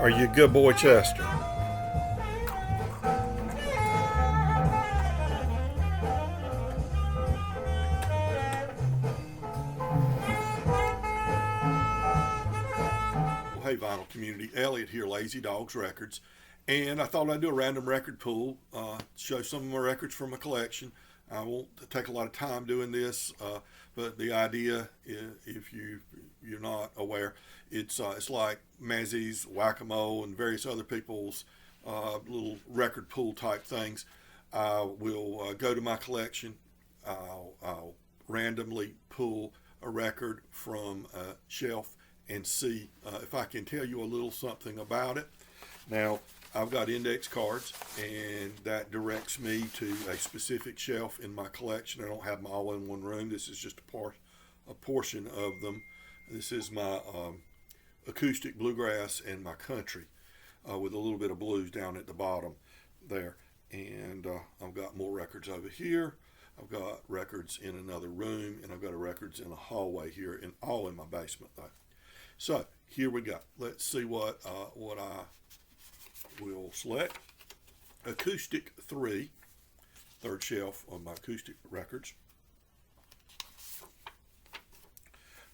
Are you a good boy, Chester? Well, hey, vinyl community. Elliot here, Lazy Dogs Records. And I thought I'd do a random record pool, show some of my records from my collection. I won't take a lot of time doing this, but the idea, if you're not aware, it's like Mazzy's, Whack-A-Mole, and various other people's little record pool type things. I will go to my collection. I'll randomly pull a record from a shelf and see if I can tell you a little something about it. Now, I've got index cards, and that directs me to a specific shelf in my collection. I don't have them all in one room. This is just a portion of them. This is my acoustic bluegrass and my country with a little bit of blues down at the bottom there. And I've got more records over here. I've got records in another room, and I've got records in a hallway here, and all in my basement though. So here we go. Let's see what I will select. Acoustic 3, third shelf on my acoustic records.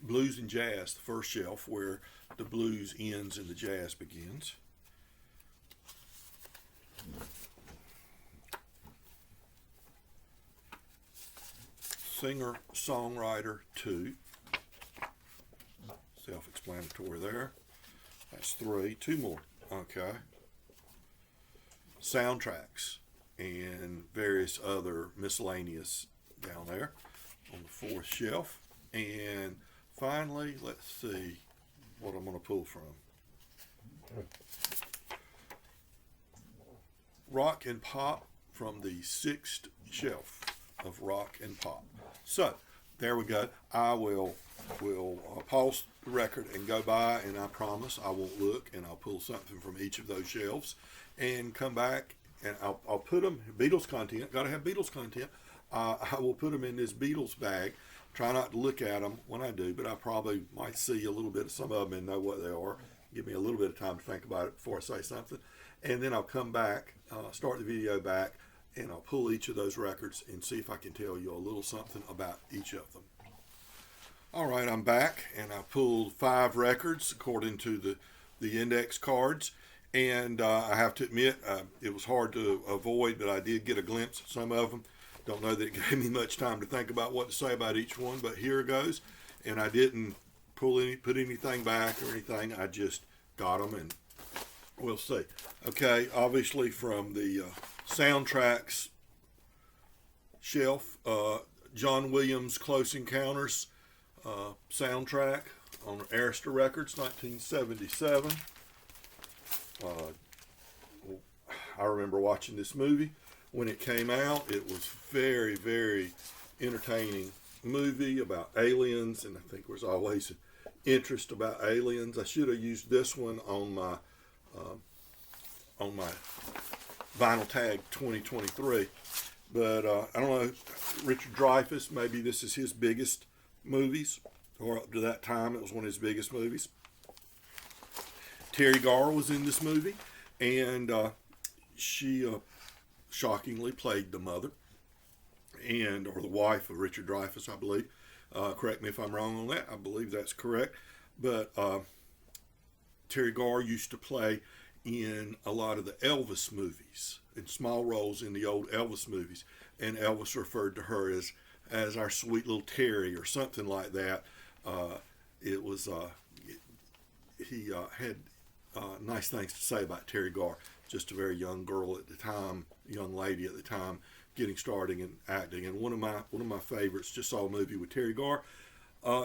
Blues and jazz, the first shelf where the blues ends and the jazz begins. Singer Songwriter 2, self-explanatory there. That's 3. 2 more. Okay. Soundtracks and various other miscellaneous down there on the 4th shelf. And finally, let's see what I'm going to pull from. Rock and pop from the 6th shelf of rock and pop. So there we go. I will pause the record and go by, and I promise I won't look, and I'll pull something from each of those shelves and come back, and I'll put them, Beatles content, got to have Beatles content. I will put them in this Beatles bag. Try not to look at them when I do, but I probably might see a little bit of some of them and know what they are. Give me a little bit of time to think about it before I say something. And then I'll come back, start the video back, and I'll pull each of those records and see if I can tell you a little something about each of them. All right, I'm back, and I pulled 5 records according to the index cards. And I have to admit, it was hard to avoid, but I did get a glimpse of some of them. Don't know that it gave me much time to think about what to say about each one, but here it goes. And I didn't put anything back or anything. I just got them, and we'll see. Okay, obviously from the soundtracks shelf, John Williams' Close Encounters soundtrack on Arista Records, 1977. I remember watching this movie when it came out. It was very, very entertaining movie about aliens, and I think there was always an interest about aliens. I should have used this one on my vinyl tag 2023, but I don't know. Richard Dreyfuss, maybe this is his biggest movies, or up to that time it was one of his biggest movies. Terry Garr was in this movie, and she shockingly played the mother, or the wife of Richard Dreyfuss, I believe. Correct me if I'm wrong on that. I believe that's correct. But Terry Garr used to play in a lot of the Elvis movies, in small roles in the old Elvis movies, and Elvis referred to her as our sweet little Terry or something like that. He had nice things to say about Terry Garr. Just a very young girl at the time, young lady at the time, getting started in acting. And one of my favorites. Just saw a movie with Terry Garr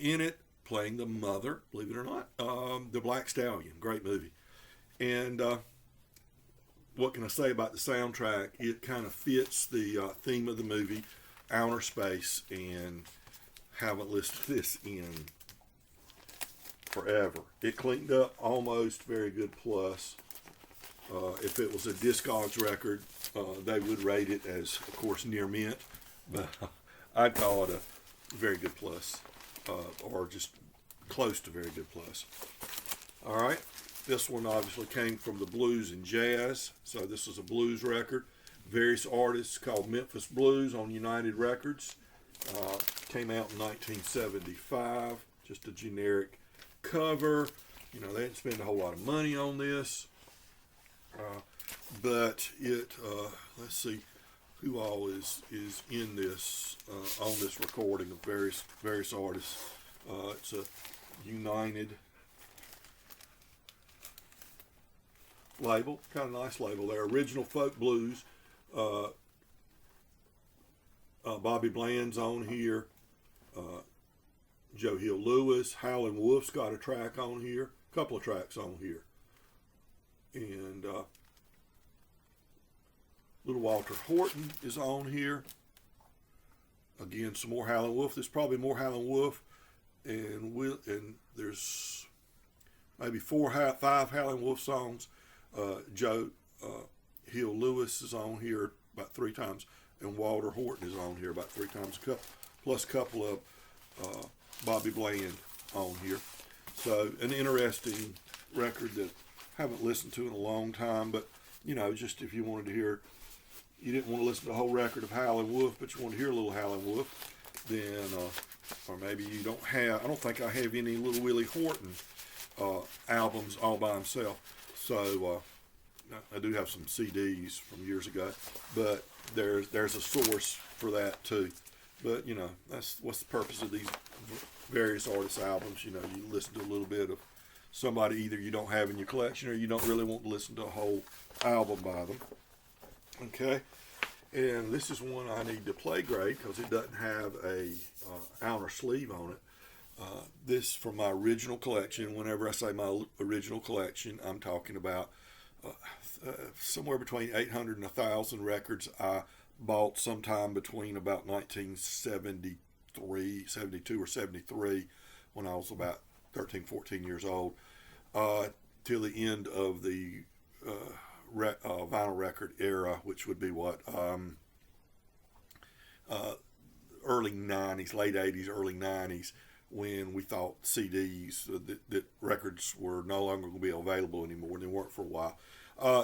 in it, playing the mother. Believe it or not, The Black Stallion. Great movie. And what can I say about the soundtrack? It kind of fits the theme of the movie, outer space, and haven't listed this in forever. It cleaned up almost very good plus. If it was a Discogs record, they would rate it as, of course, near mint, but I'd call it a very good plus, or just close to very good plus. All right, This one obviously came from the blues and jazz, so this is a blues record. Various artists called Memphis Blues on United Records. Came out in 1975. Just a generic cover. You know, they didn't spend a whole lot of money on this. But it, let's see who all is in this, on this recording of various artists. It's a United label, kind of nice label there. Original Folk Blues. Bobby Bland's on here. Joe Hill Lewis. Howlin' Wolf's got a track on here. A couple of tracks on here. And Little Walter Horton is on here. Again, some more Howlin' Wolf. There's probably more Howlin' Wolf. And there's maybe 5 Howlin' Wolf songs. Joe Hill Lewis is on here about 3 times, and Walter Horton is on here about 3 times, plus a couple of Bobby Bland on here. So an interesting record that I haven't listened to in a long time, but you know, just if you wanted to hear, you didn't want to listen to the whole record of Howlin' Wolf, but you want to hear a little Howlin' Wolf, then, or maybe you don't have, I don't think I have any Little Willie Horton albums all by himself. So I do have some CDs from years ago, but there's a source for that too. But you know, that's what's the purpose of these various artists' albums. You know, you listen to a little bit of somebody either you don't have in your collection or you don't really want to listen to a whole album by them. Okay, and this is one I need to play great because it doesn't have a outer sleeve on it. This from my original collection. Whenever I say my original collection, I'm talking about somewhere between 800 and 1,000 records I bought sometime between about 1973, 72 or 73, when I was about 13, 14 years old, till the end of the vinyl record era, which would be early 90s, late 80s, early 90s, when we thought CDs, that records were no longer going to be available anymore. They weren't for a while.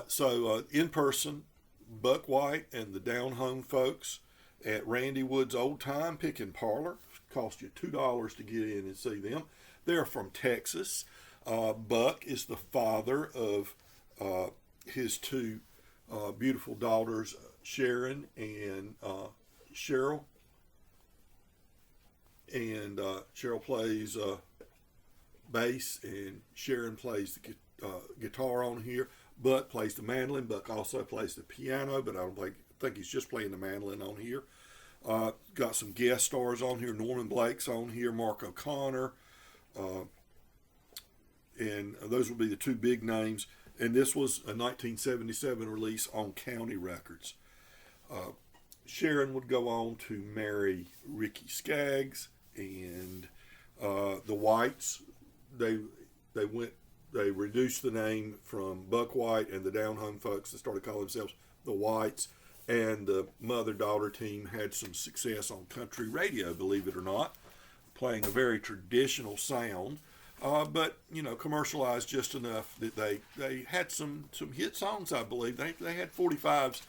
So in person, Buck White and the Down Home folks at Randy Wood's Old Time Pickin' Parlor. Cost you $2 to get in and see them. They're from Texas. Buck is the father of his 2 beautiful daughters, Sharon and Cheryl. And Cheryl plays bass, and Sharon plays the guitar on here. Buck plays the mandolin. Buck also plays the piano, but I think he's just playing the mandolin on here. Got some guest stars on here. Norman Blake's on here. Mark O'Connor. And those would be the 2 big names. And this was a 1977 release on County Records. Sharon would go on to marry Ricky Skaggs, and the Whites, they reduced the name from Buck White and the Down Home folks that started calling themselves the Whites, and the mother-daughter team had some success on country radio, believe it or not, playing a very traditional sound, but you know, commercialized just enough that they had some hit songs. I believe they had 45s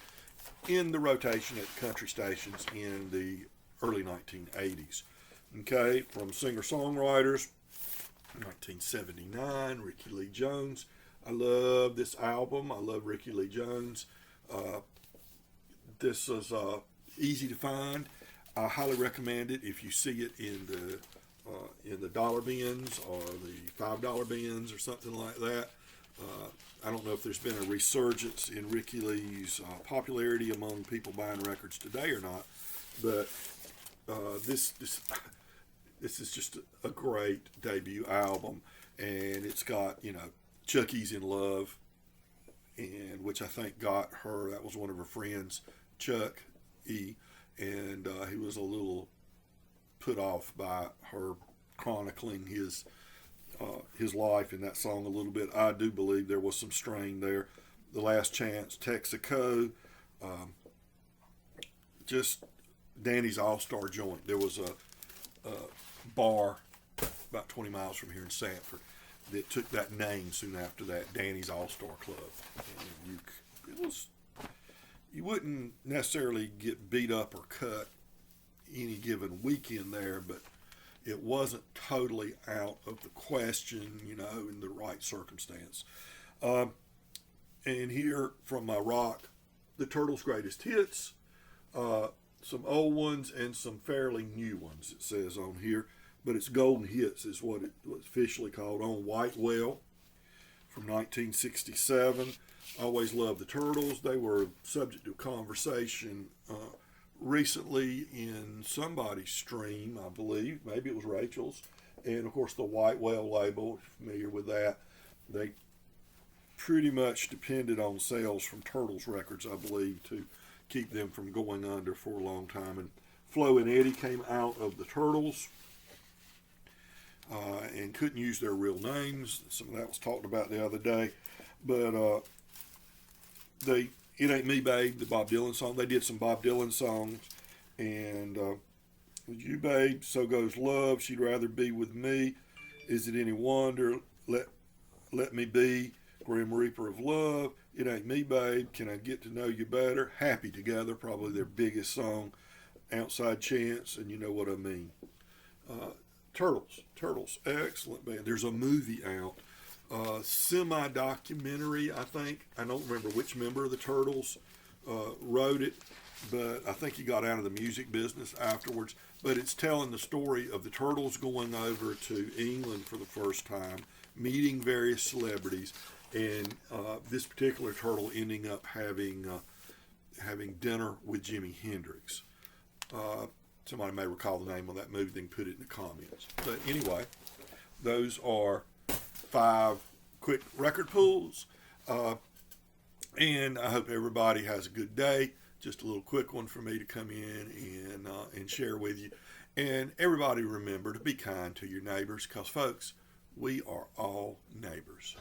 in the rotation at country stations in the early 1980s. Okay, from singer-songwriters, 1979, Ricky Lee Jones. I love this album. I love Ricky Lee Jones. This is easy to find. I highly recommend it if you see it in the dollar bins or the $5 bins or something like that. I don't know if there's been a resurgence in Ricky Lee's popularity among people buying records today or not, but this is just a great debut album, and it's got, you know, Chucky's in Love, and which I think got her. That was one of her friends, Chuck E, and he was a little put off by her chronicling his life in that song a little bit. I do believe there was some strain there. The Last Chance, Texaco, just Danny's All-Star Joint. There was a bar about 20 miles from here in Sanford, that took that name soon after that, Danny's All-Star Club. And you wouldn't necessarily get beat up or cut any given weekend there, but it wasn't totally out of the question, in the right circumstance. And here from my rock, the Turtles' greatest hits, some old ones and some fairly new ones, it says on here. But it's golden hits is what it was officially called, on White Whale from 1967. I always loved the Turtles. They were subject to conversation recently in somebody's stream, I believe. Maybe it was Rachel's. And, of course, the White Whale label, familiar with that. They pretty much depended on sales from Turtles records, I believe, to keep them from going under for a long time. And Flo and Eddie came out of the Turtles and couldn't use their real names. Some of that was talked about the other day. But It Ain't Me, Babe, the Bob Dylan song. They did some Bob Dylan songs. And With You, Babe, So Goes Love, She'd Rather Be With Me, Is It Any Wonder, Let Me Be, Grim Reaper of Love, It Ain't Me, Babe, Can I Get to Know You Better, Happy Together, probably their biggest song, Outside Chance, and You Know What I Mean. Turtles, excellent band. There's a movie out, semi-documentary, I think. I don't remember which member of the Turtles wrote it, but I think he got out of the music business afterwards. But it's telling the story of the Turtles going over to England for the first time, meeting various celebrities, and this particular turtle ending up having dinner with Jimi Hendrix. Somebody may recall the name of that movie, then put it in the comments. But anyway, those are 5 quick record pulls. And I hope everybody has a good day. Just a little quick one for me to come in and share with you. And everybody remember to be kind to your neighbors, because, folks, we are all neighbors.